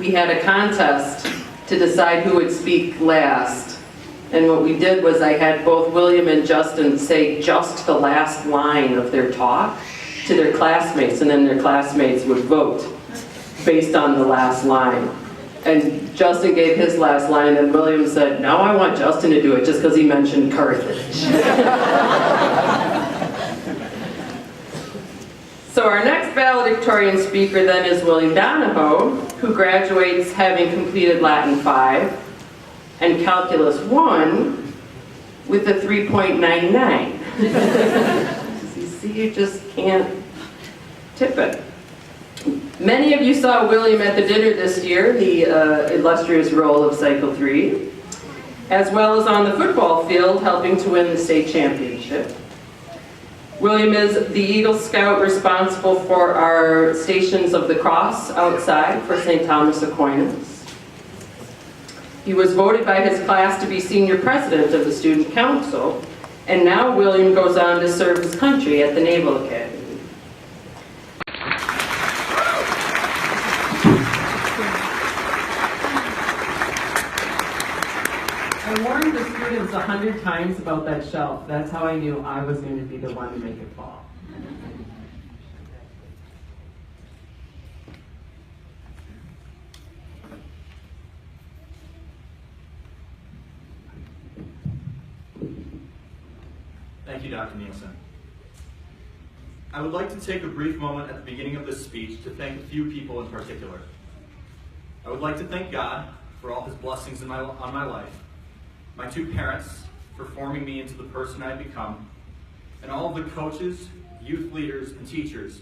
we had a contest to decide who would speak last. And what we did was I had both William and Justin say just the last line of their talk to their classmates, and then their classmates would vote based on the last line. And Justin gave his last line, and William said, "Now I want Justin to do it," just because he mentioned Carthage. So our next valedictorian speaker then is William Donohoe, who graduates having completed Latin 5 and Calculus 1 with a 3.99. You see, you just can't tip it. Many of you saw William at the dinner this year, the illustrious role of Cycle 3, as well as on the football field helping to win the state championship. William is the Eagle Scout responsible for our Stations of the Cross outside for St. Thomas Aquinas. He was voted by his class to be senior president of the student council, and now William goes on to serve his country at the Naval Academy. I warned the students 100 times about that shelf. That's how I knew I was going to be the one to make it fall. Thank you, Dr. Nielsen. I would like to take a brief moment at the beginning of this speech to thank a few people in particular. I would like to thank God for all his blessings on my life, my two parents for forming me into the person I've become, and all of the coaches, youth leaders, and teachers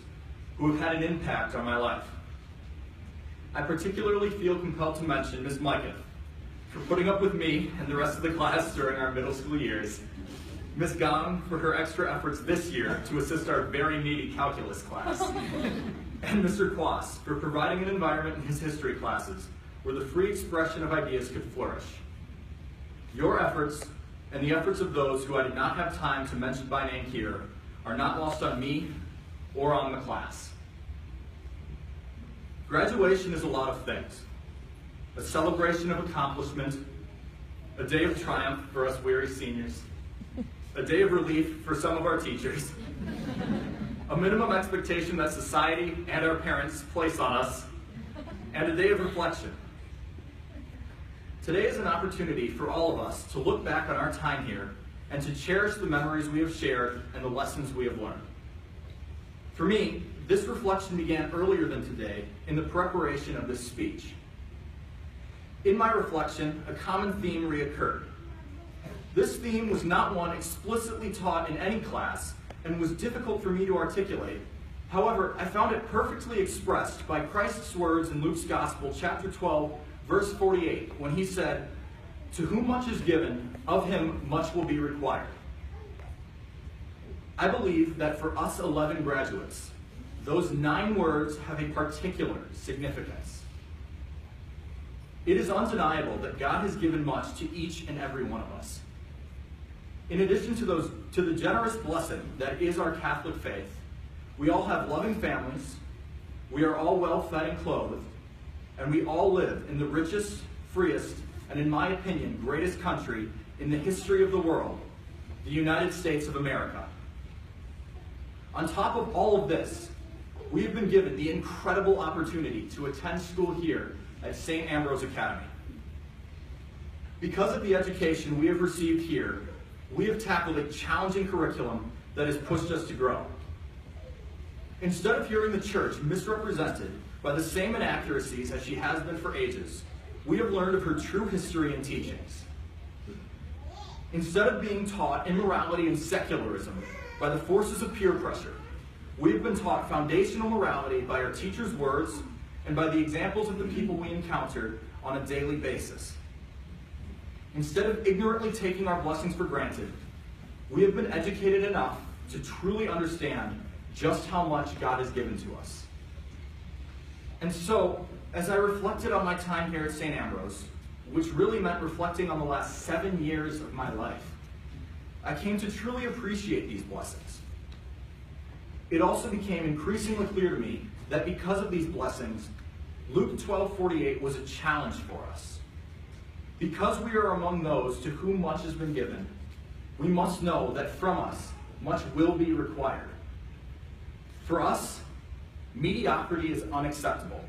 who have had an impact on my life. I particularly feel compelled to mention Ms. Micah for putting up with me and the rest of the class during our middle school years, Ms. Gong for her extra efforts this year to assist our very needy calculus class, and Mr. Quas for providing an environment in his history classes where the free expression of ideas could flourish. Your efforts, and the efforts of those who I did not have time to mention by name here, are not lost on me or on the class. Graduation is a lot of things. A celebration of accomplishment, a day of triumph for us weary seniors, a day of relief for some of our teachers, a minimum expectation that society and our parents place on us, and a day of reflection. Today is an opportunity for all of us to look back on our time here and to cherish the memories we have shared and the lessons we have learned. For me, this reflection began earlier than today in the preparation of this speech. In my reflection, a common theme reoccurred. This theme was not one explicitly taught in any class and was difficult for me to articulate. However, I found it perfectly expressed by Christ's words in Luke's Gospel, chapter 12, verse 48, when he said, "To whom much is given, of him much will be required." I believe that for us 11 graduates, those 9 words have a particular significance. It is undeniable that God has given much to each and every one of us. In addition to the generous blessing that is our Catholic faith, we all have loving families, we are all well fed and clothed, and we all live in the richest, freest, and in my opinion, greatest country in the history of the world, the United States of America. On top of all of this, we have been given the incredible opportunity to attend school here at St. Ambrose Academy. Because of the education we have received here, we have tackled a challenging curriculum that has pushed us to grow. Instead of hearing the church misrepresented by the same inaccuracies as she has been for ages, we have learned of her true history and teachings. Instead of being taught immorality and secularism by the forces of peer pressure, we have been taught foundational morality by our teachers' words and by the examples of the people we encounter on a daily basis. Instead of ignorantly taking our blessings for granted, we have been educated enough to truly understand just how much God has given to us. And so, as I reflected on my time here at St. Ambrose, which really meant reflecting on the last 7 years of my life, I came to truly appreciate these blessings. It also became increasingly clear to me that because of these blessings, Luke 12:48 was a challenge for us. Because we are among those to whom much has been given, we must know that from us much will be required. For us, mediocrity is unacceptable.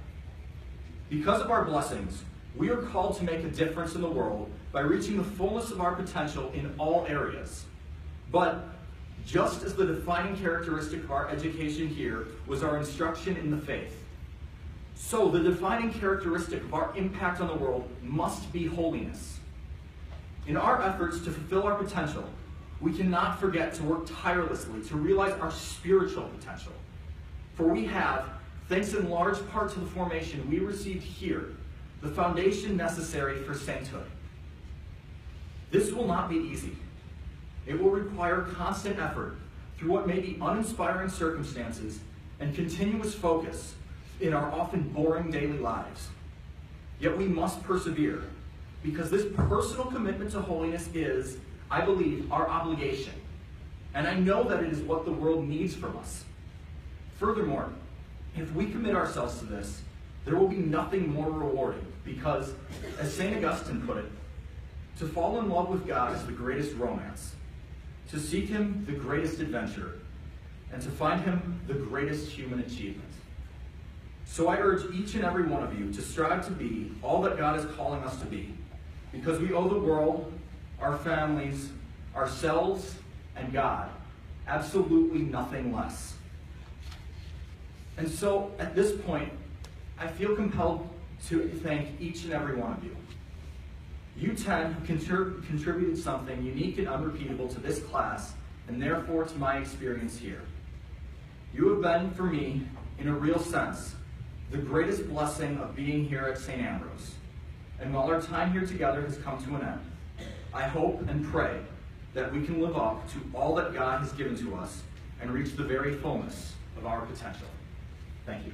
Because of our blessings, we are called to make a difference in the world by reaching the fullness of our potential in all areas. But just as the defining characteristic of our education here was our instruction in the faith, so the defining characteristic of our impact on the world must be holiness. In our efforts to fulfill our potential, we cannot forget to work tirelessly to realize our spiritual potential. For we have, thanks in large part to the formation we received here, the foundation necessary for sainthood. This will not be easy. It will require constant effort through what may be uninspiring circumstances and continuous focus in our often boring daily lives. Yet we must persevere, because this personal commitment to holiness is, I believe, our obligation. And I know that it is what the world needs from us. Furthermore, if we commit ourselves to this, there will be nothing more rewarding, because, as St. Augustine put it, to fall in love with God is the greatest romance, to seek Him the greatest adventure, and to find Him the greatest human achievement. So I urge each and every one of you to strive to be all that God is calling us to be, because we owe the world, our families, ourselves, and God absolutely nothing less. And so, at this point, I feel compelled to thank each and every one of you. You 10 contributed something unique and unrepeatable to this class, and therefore to my experience here. You have been, for me, in a real sense, the greatest blessing of being here at St. Ambrose. And while our time here together has come to an end, I hope and pray that we can live up to all that God has given to us and reach the very fullness of our potential. Thank you.